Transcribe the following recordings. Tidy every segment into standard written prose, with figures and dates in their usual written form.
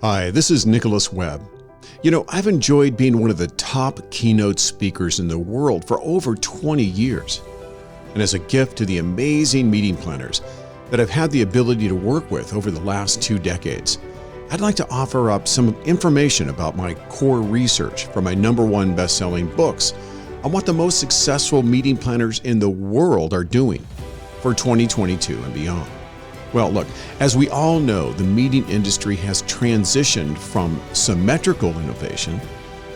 Hi, this is Nicholas Webb. I've enjoyed being one of the top keynote speakers in the world for over 20 years. And as a gift to the amazing meeting planners that I've had the ability to work with over the last 2 decades, I'd like to offer up some information about my core research from my #1 best-selling books on what the most successful meeting planners in the world are doing for 2022 and beyond. Well, look, as we all know, the meeting industry has transitioned from symmetrical innovation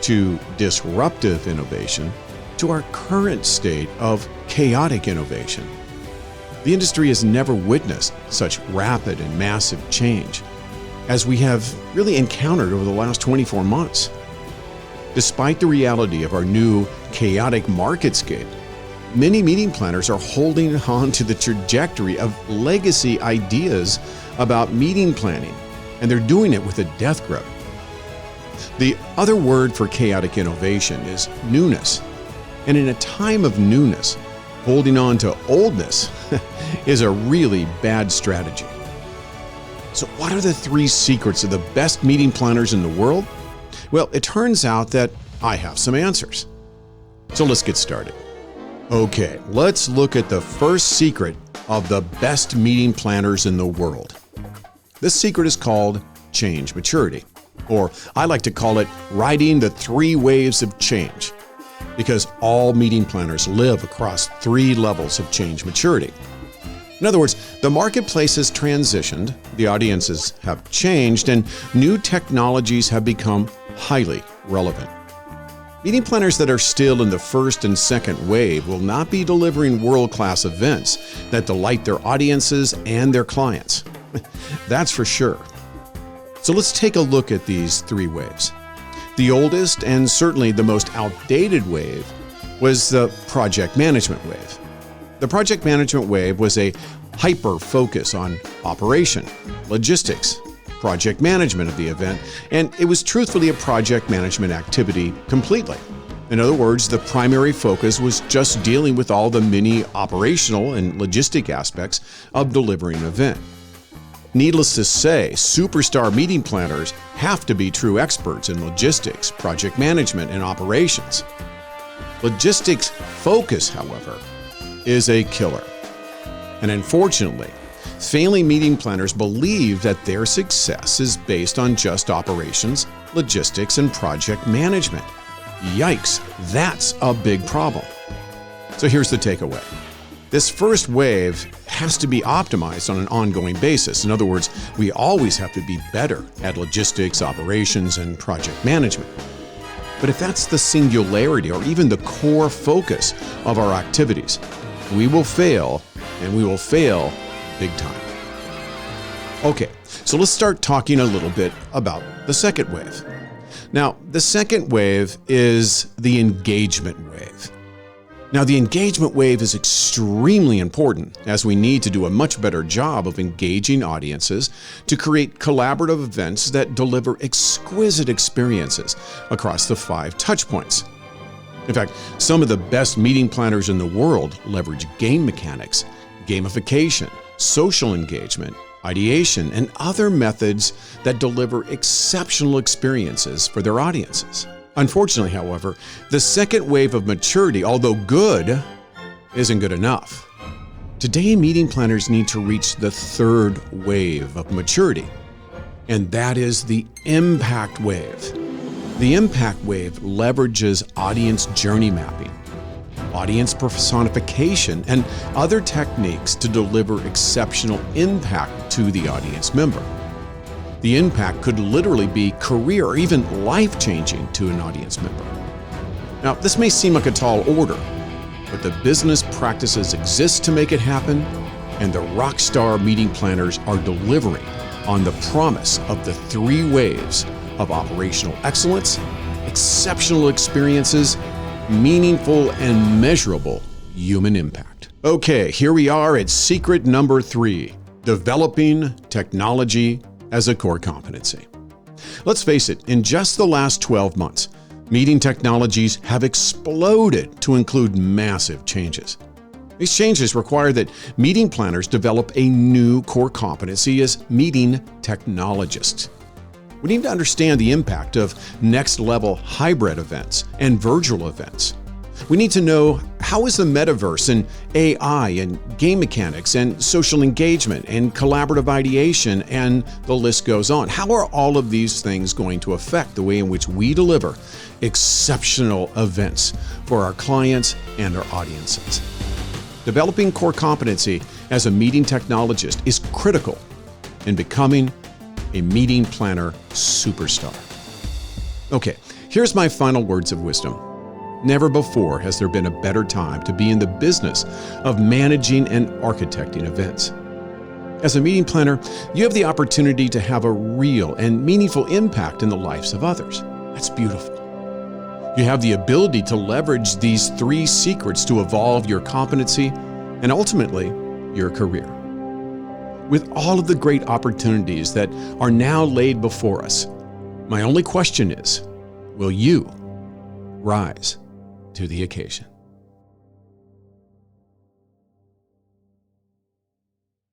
to disruptive innovation to our current state of chaotic innovation. The industry has never witnessed such rapid and massive change as we have really encountered over the last 24 months. Despite the reality of our new chaotic marketscape, many meeting planners are holding on to the trajectory of legacy ideas about meeting planning, and they're doing it with a death grip. The other word for chaotic innovation is newness. And in a time of newness, holding on to oldness is a really bad strategy. So what are the 3 secrets of the best meeting planners in the world? Well, it turns out that I have some answers. So let's get started. Okay, let's look at the first secret of the best meeting planners in the world. This secret is called change maturity, or I like to call it riding the 3 waves of change, because all meeting planners live across 3 levels of change maturity. In other words, the marketplace has transitioned, the audiences have changed, and new technologies have become highly relevant. Meeting planners that are still in the first and second wave will not be delivering world-class events that delight their audiences and their clients. That's for sure. So let's take a look at these 3 waves. The oldest and certainly the most outdated wave was the project management wave. The project management wave was a hyper-focus on operation, logistics, project management of the event, and it was truthfully a project management activity completely. In other words, the primary focus was just dealing with all the many operational and logistic aspects of delivering an event. Needless to say, superstar meeting planners have to be true experts in logistics, project management, and operations. Logistics focus, however, is a killer. And unfortunately, failing meeting planners believe that their success is based on just operations, logistics, and project management. Yikes, that's a big problem. So here's the takeaway. This first wave has to be optimized on an ongoing basis. In other words, we always have to be better at logistics, operations, and project management. But if that's the singularity or even the core focus of our activities, we will fail, and we will fail big time. Okay, so let's start talking a little bit about the second wave. Now, the second wave is the engagement wave. Now, the engagement wave is extremely important as we need to do a much better job of engaging audiences to create collaborative events that deliver exquisite experiences across the 5 touch points. In fact, some of the best meeting planners in the world leverage game mechanics, gamification, social engagement, ideation, and other methods that deliver exceptional experiences for their audiences. Unfortunately, however, the second wave of maturity, although good, isn't good enough. Today, meeting planners need to reach the 3rd wave of maturity, and that is the impact wave. The impact wave leverages audience journey mapping, audience personification, and other techniques to deliver exceptional impact to the audience member. The impact could literally be career or even life-changing to an audience member. Now, this may seem like a tall order, but the business practices exist to make it happen, and the rockstar meeting planners are delivering on the promise of the 3 waves of operational excellence, exceptional experiences, meaningful and measurable human impact. Okay, here we are at secret number 3, developing technology as a core competency. Let's face it, in just the last 12 months, meeting technologies have exploded to include massive changes. These changes require that meeting planners develop a new core competency as meeting technologists. We need to understand the impact of next-level hybrid events and virtual events. We need to know, how is the metaverse and AI and game mechanics and social engagement and collaborative ideation, and the list goes on. How are all of these things going to affect the way in which we deliver exceptional events for our clients and our audiences? Developing core competency as a meeting technologist is critical in becoming a meeting planner superstar. Okay, here's my final words of wisdom. Never before has there been a better time to be in the business of managing and architecting events. As a meeting planner, you have the opportunity to have a real and meaningful impact in the lives of others. That's beautiful. You have the ability to leverage these 3 secrets to evolve your competency and ultimately your career. With all of the great opportunities that are now laid before us, my only question is, will you rise to the occasion?